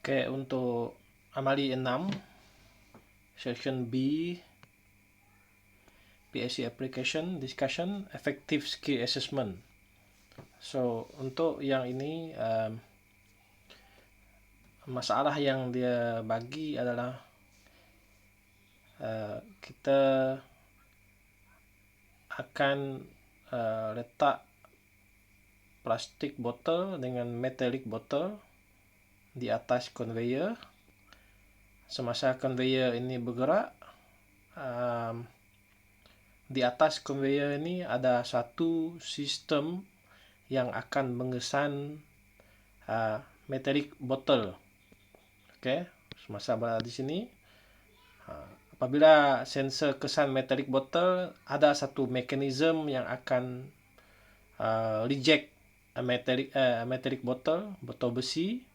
Oke, untuk amali 6, section B, PSC Application Discussion Effective Skill Assessment. So, untuk yang ini, masalah yang dia bagi adalah kita akan letak plastik botol dengan metallic botol di atas conveyor. Semasa conveyor ini bergerak, di atas conveyor ini ada satu sistem yang akan mengesan metallic botol. Okey, semasa berada di sini, apabila sensor kesan metallic botol, ada satu mekanisme yang akan reject metallic botol besi.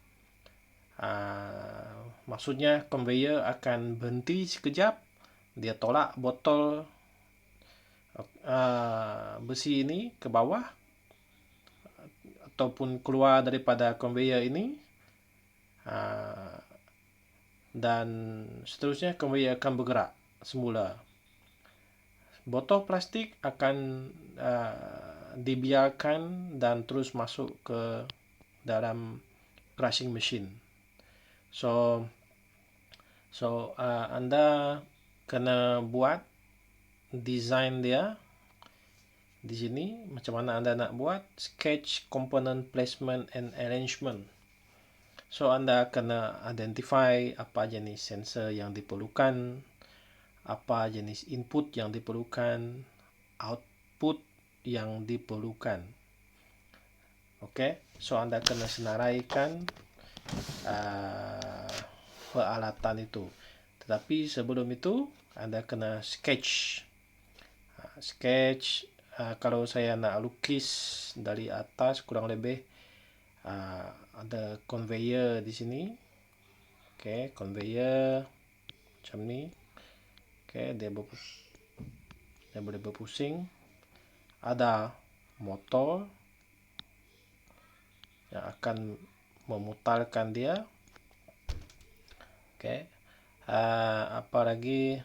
Maksudnya conveyor akan berhenti sekejap, dia tolak botol besi ini ke bawah ataupun keluar daripada conveyor ini, dan seterusnya conveyor akan bergerak semula. Botol plastik akan dibiarkan dan terus masuk ke dalam crushing machine. So anda kena buat design dia di sini, macam mana anda nak buat sketch component placement and arrangement. So anda kena identify apa jenis sensor yang diperlukan, apa jenis input yang diperlukan, output yang diperlukan. Okey, so anda kena senaraikan peralatan itu. Tetapi sebelum itu, anda kena sketch. Kalau saya nak lukis dari atas, kurang lebih ada conveyor di sini. Okey, conveyor macam ni. Okey, dia boleh berpusing. Ada motor yang akan memutarkan dia. Okey. Apa lagi?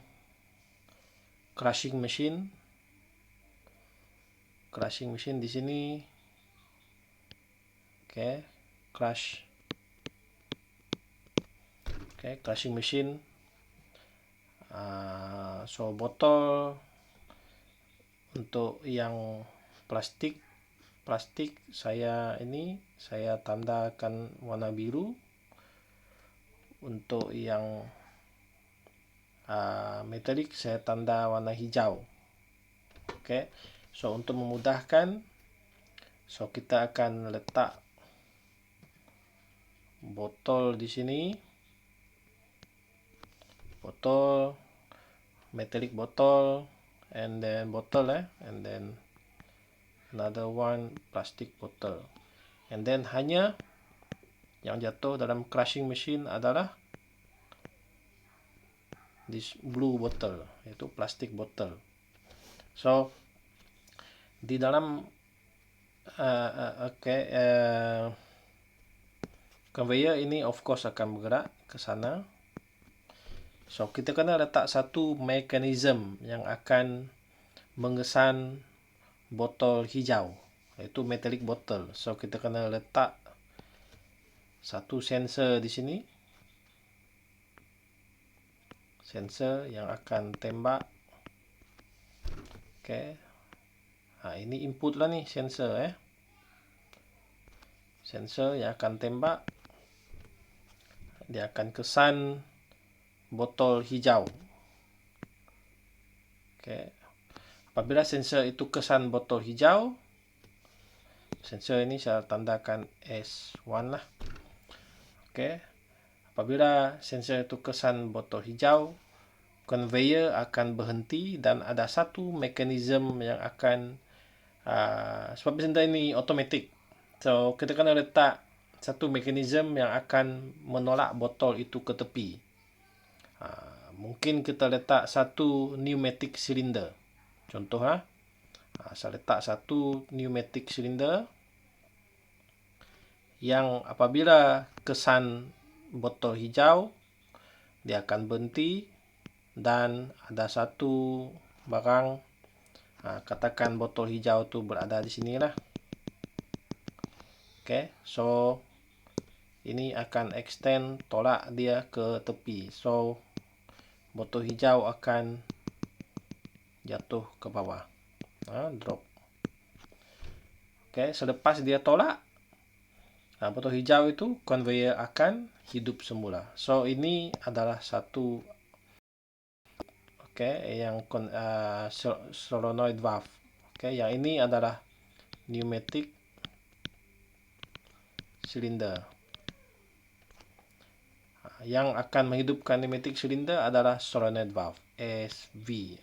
Crushing machine di sini. Okey, crushing machine. So botol untuk yang plastik saya tandakan warna biru. Untuk yang metalik saya tanda warna hijau. Okey. So untuk memudahkan, so kita akan letak botol di sini. Botol, metallic botol, and then bottle and then another one plastic bottle. And then hanya yang jatuh dalam crushing machine adalah this blue bottle, iaitu plastic bottle. So di dalam conveyor ini of course akan bergerak ke sana. So kita kena letak satu mekanisme yang akan mengesan botol hijau, iaitu metallic bottle. So kita kena letak satu sensor di sini. Sensor yang akan tembak. Okey. Ini input lah ni, sensor Sensor yang akan tembak. Dia akan kesan botol hijau. Okey. Apabila sensor itu kesan botol hijau, sensor ini saya tandakan S1 lah. Okey. Apabila sensor itu kesan botol hijau, conveyor akan berhenti dan ada satu mekanisme yang akan sebab sensor ini automatic. So kita kena letak satu mekanisme yang akan menolak botol itu ke tepi. Mungkin kita letak satu pneumatic cylinder. Contoh saya letak satu pneumatic cylinder yang apabila kesan botol hijau, dia akan berhenti, dan ada satu barang, katakan botol hijau tu berada di sini lah. Oke, so ini akan extend, tolak dia ke tepi. So botol hijau akan jatuh ke bawah, drop. Oke, selepas dia tolak, botol hijau itu conveyor akan hidup semula. So ini adalah satu yang solenoid valve. Yang ini adalah pneumatic cylinder. Yang akan menghidupkan pneumatic cylinder adalah solenoid valve, SV.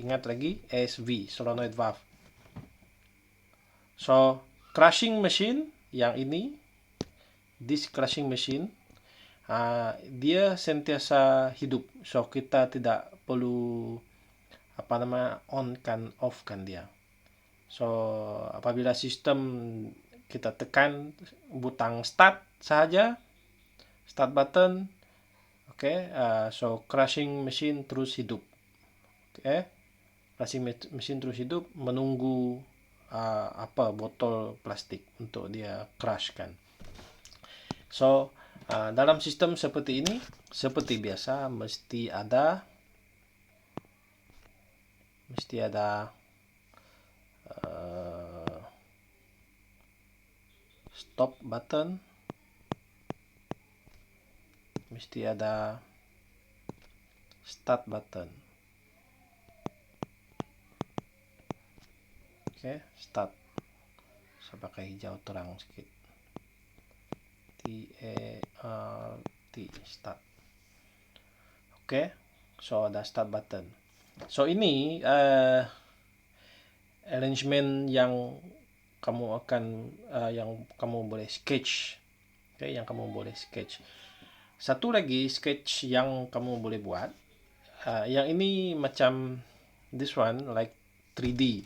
Ingat lagi, SV, solenoid valve. So crushing machine yang ini, this crushing machine, dia sentiasa hidup. So kita tidak perlu off kan dia. So apabila sistem kita tekan butang start sahaja, start button, so crushing machine terus hidup. Crushing machine terus hidup menunggu botol plastik untuk dia crush kan. So dalam sistem seperti ini, seperti biasa mesti ada stop button, mesti ada start button. Start. Saya pakai hijau terang sedikit. T-A-R-T, start. So ada start button. So ini arrangement yang kamu boleh sketch. Yang kamu boleh sketch. Satu lagi sketch yang kamu boleh buat. Yang ini macam this one like 3D.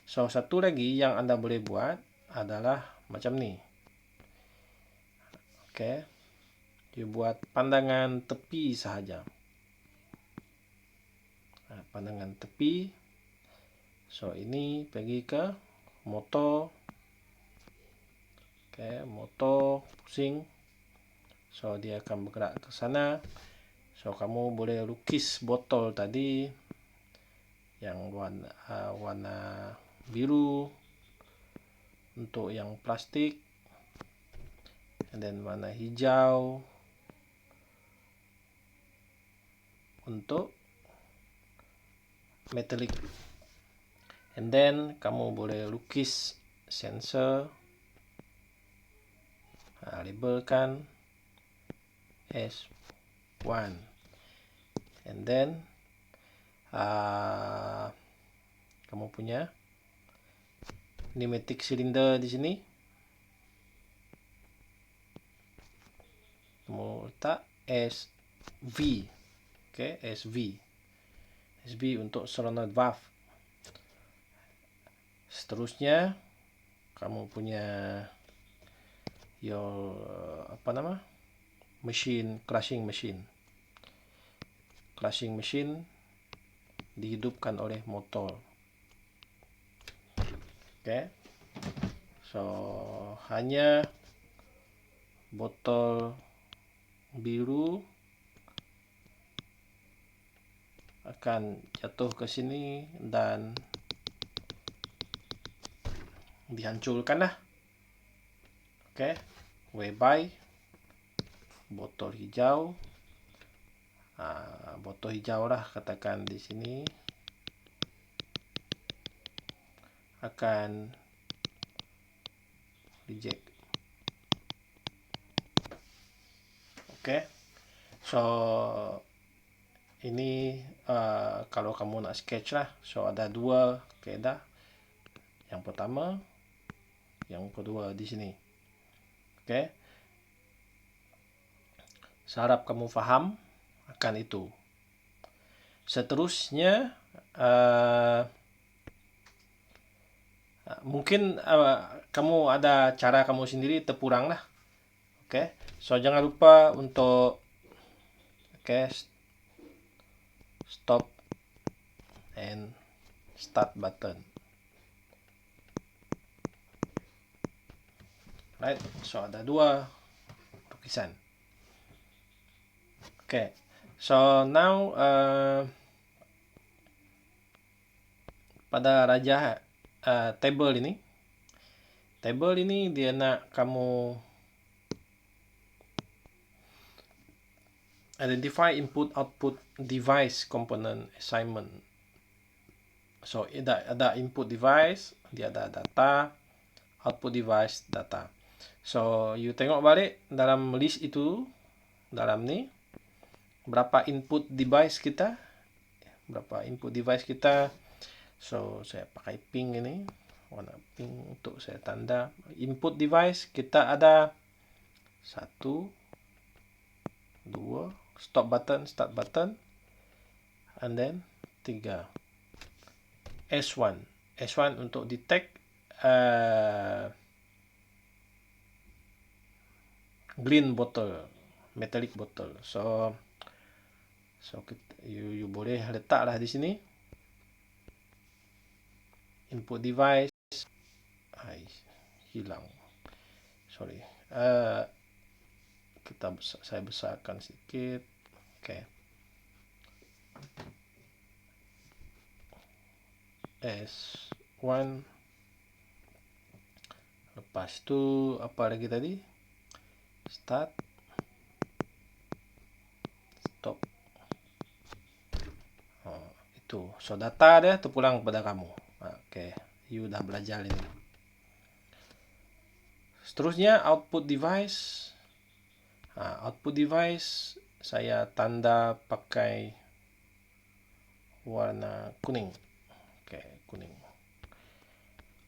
So satu lagi yang Anda boleh buat adalah macam ni. You buat pandangan tepi sahaja. Pandangan tepi. So ini pergi ke motor. Motor pusing. So dia akan bergerak ke sana. So kamu boleh lukis botol tadi yang warna biru untuk yang plastik, and then warna hijau untuk metalik, and then kamu boleh lukis sensor, labelkan S1, and then kamu punya pneumatic cylinder di sini. Kamu letak SV. SV untuk solenoid valve. Seterusnya kamu punya crushing machine dihidupkan oleh motor. So hanya botol biru akan jatuh ke sini dan dihancurkanlah. Whereby botol hijau, lah katakan di sini, akan reject. So ini kalau kamu nak sketch lah. So ada dua kaedah. Yang pertama, yang kedua di sini. Saya harap kamu faham akan itu. Seterusnya mungkin kamu ada cara kamu sendiri terpulang lah. Oke, so jangan lupa untuk stop and start button. Right, so ada dua lukisan. Oke, so now pada table ini dia nak kamu identify input output device component assignment. So ada input device, dia ada data, output device, data. So you tengok balik dalam list itu, dalam ni berapa input device kita. So saya pakai pink ini, warna pink untuk saya tanda. Input device kita ada 1, 2, stop button, start button, and then 3. S1 untuk detect green bottle, metallic bottle. So you boleh letaklah di sini input device. Hilang, sorry. Saya besarkan sedikit. Oke. S1. Lepas itu apa lagi tadi? Start, stop. Itu. So data dia terpulang kepada kamu. Oke, you dah belajar ini. Seterusnya output device. Output device saya tanda pakai warna kuning. Oke, kuning.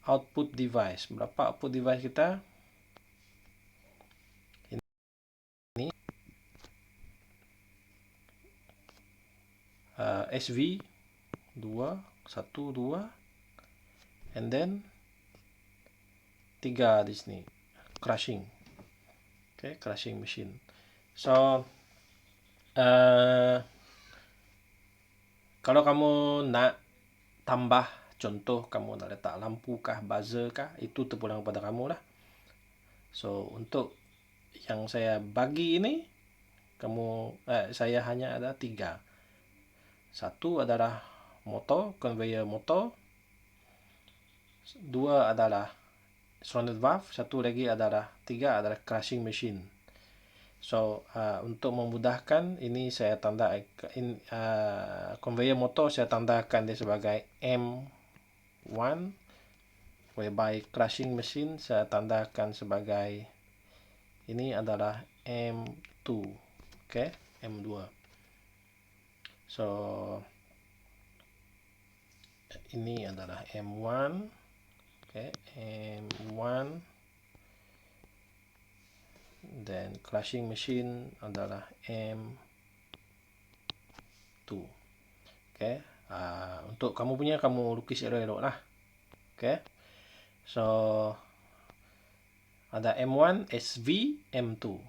Output device. Berapa output device kita? Ini SV 2, 1, 2, and then 3 di sini. Crushing. Oke, crushing machine. So kalau kamu nak tambah, contoh kamu nak letak lampu kah, buzzer kah, itu terpulang pada kamu lah. So untuk yang saya bagi ini, saya hanya ada 3. Satu adalah motor, conveyor motor. 2 adalah surrounded valve. 3 adalah crushing machine. So untuk memudahkan ini saya tanda conveyor motor saya tandakan dia sebagai M1, whereby crushing machine saya tandakan sebagai ini adalah M2. Oke, M2. So ini adalah M1. Oke, M1. Dan crushing machine adalah M2. Oke, untuk kamu punya kamu lukis elok-elok lah. Oke, so ada M1, SV, M2.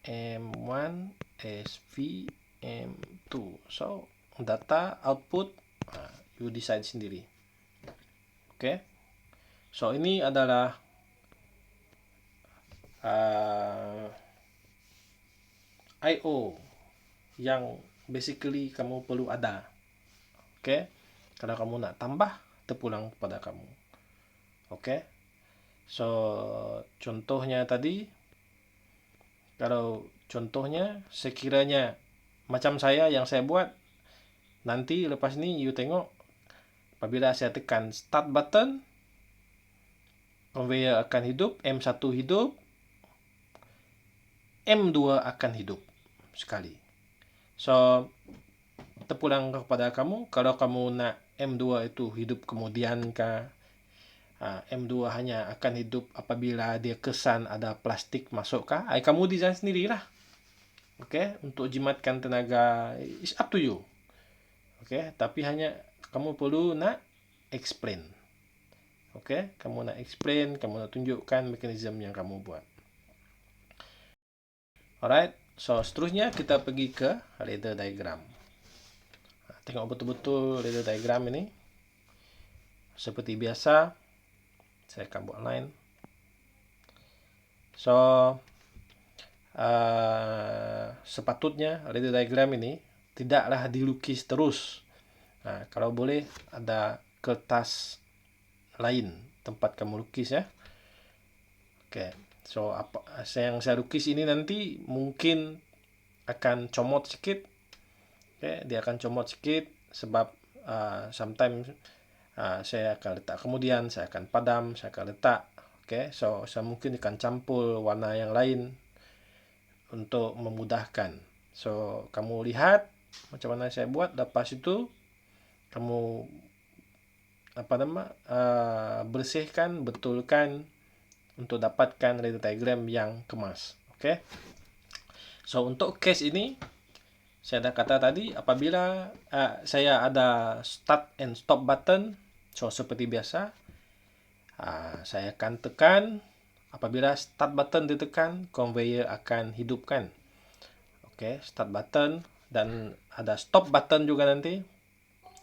M1, SV, M2. So data, output, you decide sendiri. Oke. So ini adalah I/O yang basically kamu perlu ada. Oke. Kalau kamu nak tambah, terpulang kepada kamu. Oke. So contohnya tadi, kalau contohnya sekiranya macam yang saya buat, nanti lepas ni you tengok apabila saya tekan start button, conveyor akan hidup, M1 hidup, M2 akan hidup sekali. So terpulang kepada kamu. Kalau kamu nak M2 itu hidup kemudian kah, M2 hanya akan hidup apabila dia kesan ada plastik masuk kah, kamu design sendirilah. Oke, untuk jimatkan tenaga, it's up to you. Oke, tapi hanya kamu perlu nak explain. Oke, kamu nak explain, kamu nak tunjukkan mekanisme yang kamu buat. Alright, so seterusnya kita pergi ke ladder diagram. Tengok betul-betul ladder diagram ini. Seperti biasa, saya akan buat line. So, sepatutnya ladder diagram ini tidaklah dilukis terus. Kalau boleh ada kertas lain tempat kamu lukis ya. Oke, so apa yang saya lukis ini nanti mungkin akan comot sedikit. Oke, dia akan comot sedikit sebab sometimes saya akan letak kemudian, saya akan padam, saya akan letak. Oke, so saya mungkin akan campur warna yang lain untuk memudahkan. So, kamu lihat macam mana saya buat. Lepas itu, kamu bersihkan, betulkan untuk dapatkan ladder diagram yang kemas. Okay. So, untuk case ini, saya dah kata tadi, apabila saya ada start and stop button, so seperti biasa, saya akan tekan. Apabila start button ditekan, conveyor akan hidupkan. Oke, start button dan ada stop button juga nanti.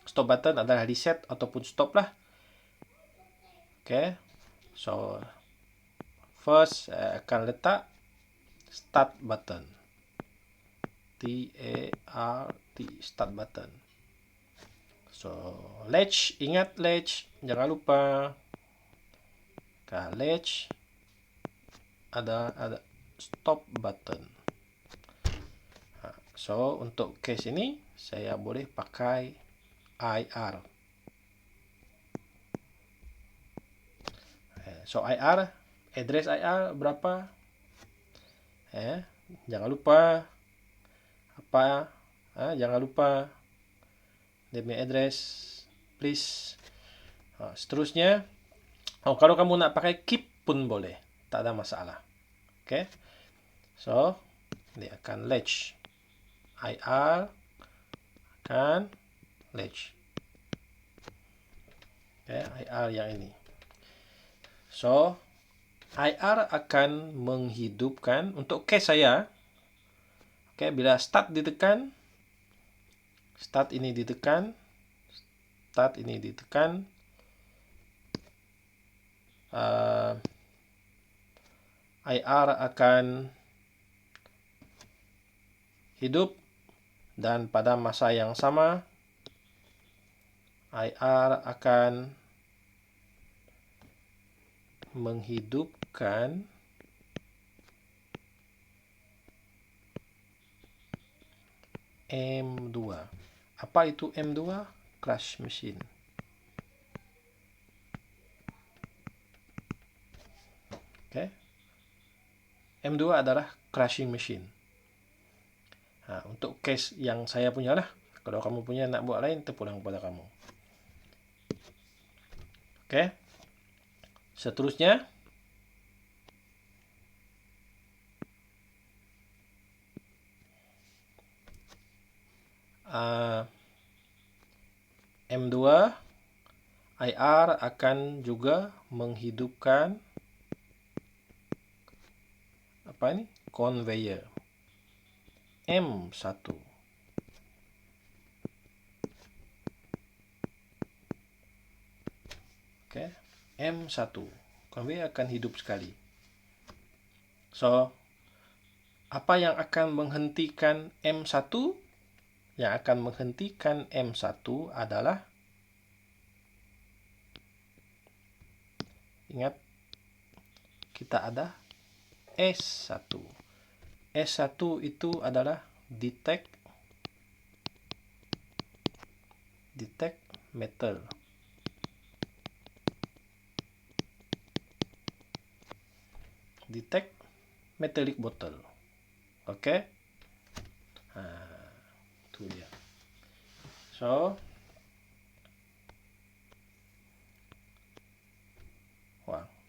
Stop button adalah reset ataupun stop lah. Oke, so first saya akan letak start button. T-A-R-T, start button. So, latch, ingat latch, jangan lupa. Latch ada stop button. So, untuk case ini saya boleh pakai IR. So, IR, address IR berapa? Jangan lupa jangan lupa dia punya address, please. Seterusnya, kalau kamu nak pakai keep pun boleh, tak ada masalah. Okay, so dia akan latch. IR akan latch. Okay, IR yang ini. So, IR akan menghidupkan untuk case saya. Okay, bila start ditekan, start ini ditekan, IR akan hidup dan pada masa yang sama IR akan menghidupkan M2. Apa itu M2? Crush machine. Okay. M2 adalah crushing machine. Untuk case yang saya punya lah. Kalau kamu punya nak buat lain, terpulang kepada kamu. Okay. Seterusnya, M2 IR akan juga menghidupkan conveyor M1. Okay. M1 conveyor akan hidup sekali. So, apa yang akan menghentikan M1? Yang akan menghentikan M1 adalah, ingat, kita ada S1. S1 itu adalah detect metal. Detect metallic bottle. Oke. Itu dia. So,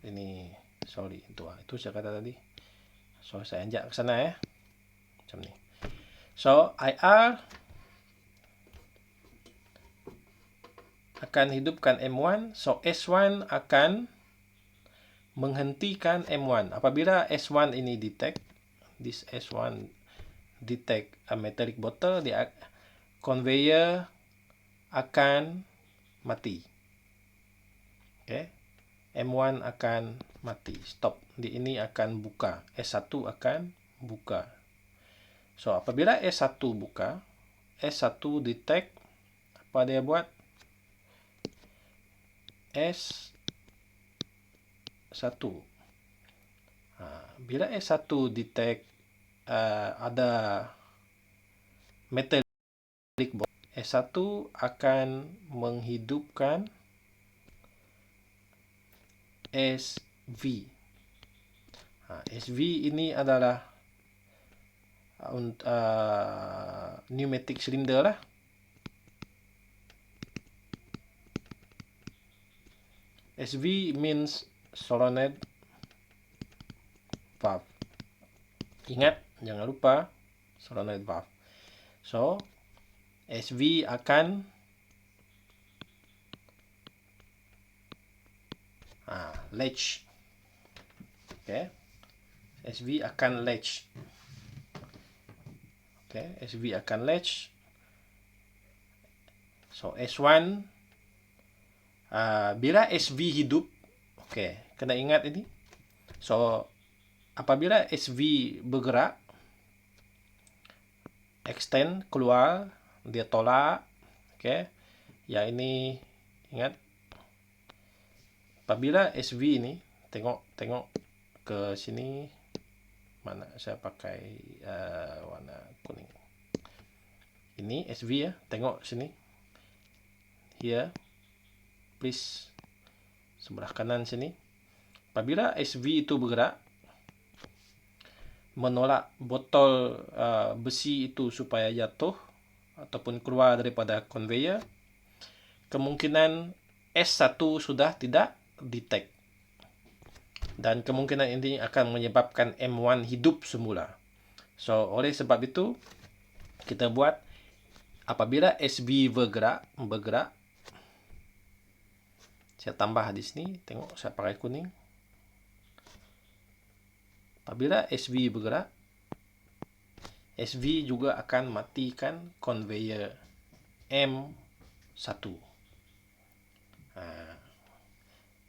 ini sorry itu saya kata tadi. So, saya injak ke sana ya. Macam ni. So, IR akan hidupkan M1. So S1 akan menghentikan M1. Apabila S1 ini detect, this S1 detect a metallic bottle, dia conveyor akan mati. Okay. M1 akan mati, stop. Di ini akan buka. S1 akan buka. So, apabila S1 buka, S1 detect, apa dia buat? S1. Bila S1 detect ada metallic bottle, S1 akan menghidupkan SV. SV ini adalah pneumatic cylinder lah. SV means solenoid valve. Ingat, jangan lupa solenoid valve. So, SV akan latch. Okay. SV akan latch. Okay, SV akan latch. So, S1 bila SV hidup, okay, kena ingat ini. So, apabila SV bergerak, extend, keluar, dia tolak. Okay. Yang ini, ingat. Apabila SV ini, tengok ke sini. Mana saya pakai warna kuning. Ini SV ya, tengok sini. Here. Please. Sebelah kanan sini. Apabila SV itu bergerak, menolak botol besi itu supaya jatuh ataupun keluar daripada conveyor, kemungkinan S1 sudah tidak detect. Dan kemungkinan ini akan menyebabkan M1 hidup semula. So, oleh sebab itu, kita buat apabila SV bergerak, saya tambah di sini, tengok saya pakai kuning. Apabila SV bergerak, SV juga akan matikan conveyor M1.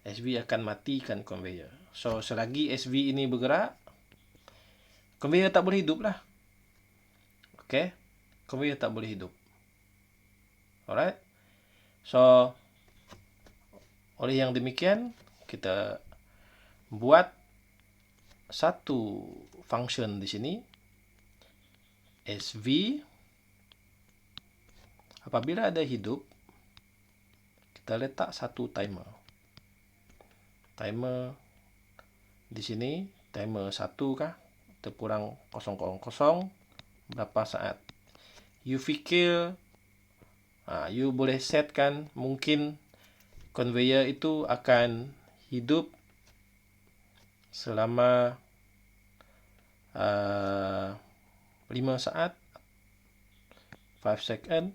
SV akan matikan conveyor. So, selagi SV ini bergerak, conveyor tak boleh hidup lah. Okay? Conveyor tak boleh hidup. Alright? So, oleh yang demikian, kita buat satu function di sini. SV. Apabila ada hidup, kita letak satu timer. Timer di sini, timer 1 kah? Terkurang 000, berapa saat? You fikir, you boleh setkan mungkin conveyor itu akan hidup selama 5 saat, 5 second.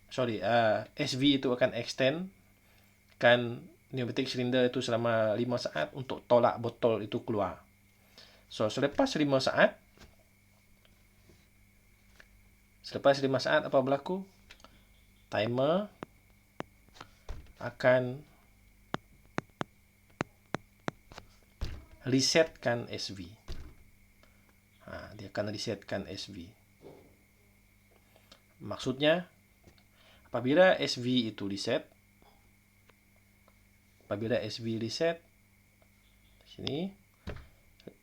Sorry, SV itu akan extend kan pneumatic cylinder itu selama 5 saat untuk tolak botol itu keluar. So, selepas 5 saat, apa berlaku? Timer akan resetkan SV. Dia akan resetkan SV. Maksudnya, apabila SV itu reset, sini,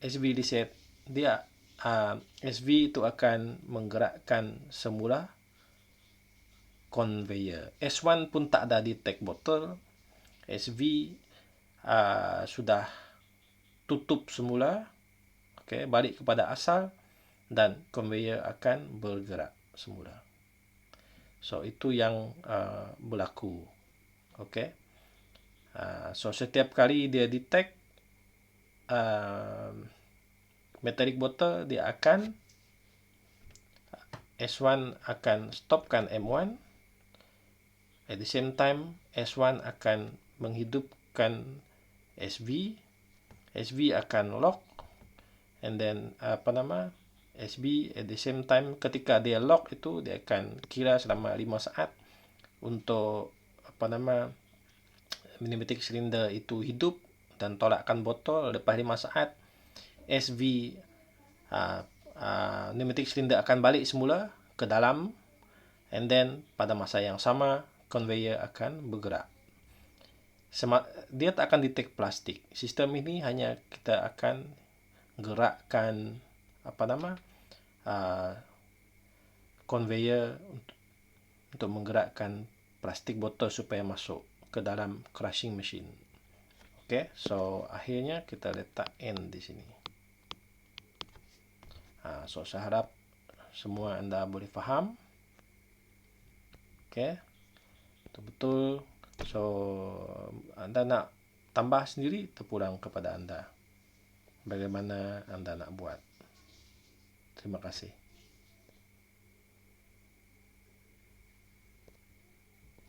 SV reset, dia SV itu akan menggerakkan semula conveyor. S1 pun tak ada detect botol. SV sudah tutup semula. Okay, balik kepada asal dan conveyor akan bergerak semula. So, itu yang berlaku. Okay. So, setiap kali dia detect metallic bottle, dia akan S1 akan stopkan M1. At the same time, S1 akan menghidupkan SV. SV akan lock, and then SB at the same time ketika dia lock itu dia akan kira selama 5 saat untuk pneumatic cylinder itu hidup dan tolakkan botol. Lepas 5 saat SV pneumatic cylinder akan balik semula ke dalam, and then pada masa yang sama conveyor akan bergerak. Dia tak akan detect plastik. Sistem ini hanya kita akan gerakkan conveyor untuk menggerakkan plastik botol supaya masuk ke dalam crushing machine. Okay, so akhirnya kita letak end di sini. So saya harap semua anda boleh faham. Okay, betul-betul. So anda nak tambah sendiri, terpulang kepada anda bagaimana anda nak buat. Terima kasih.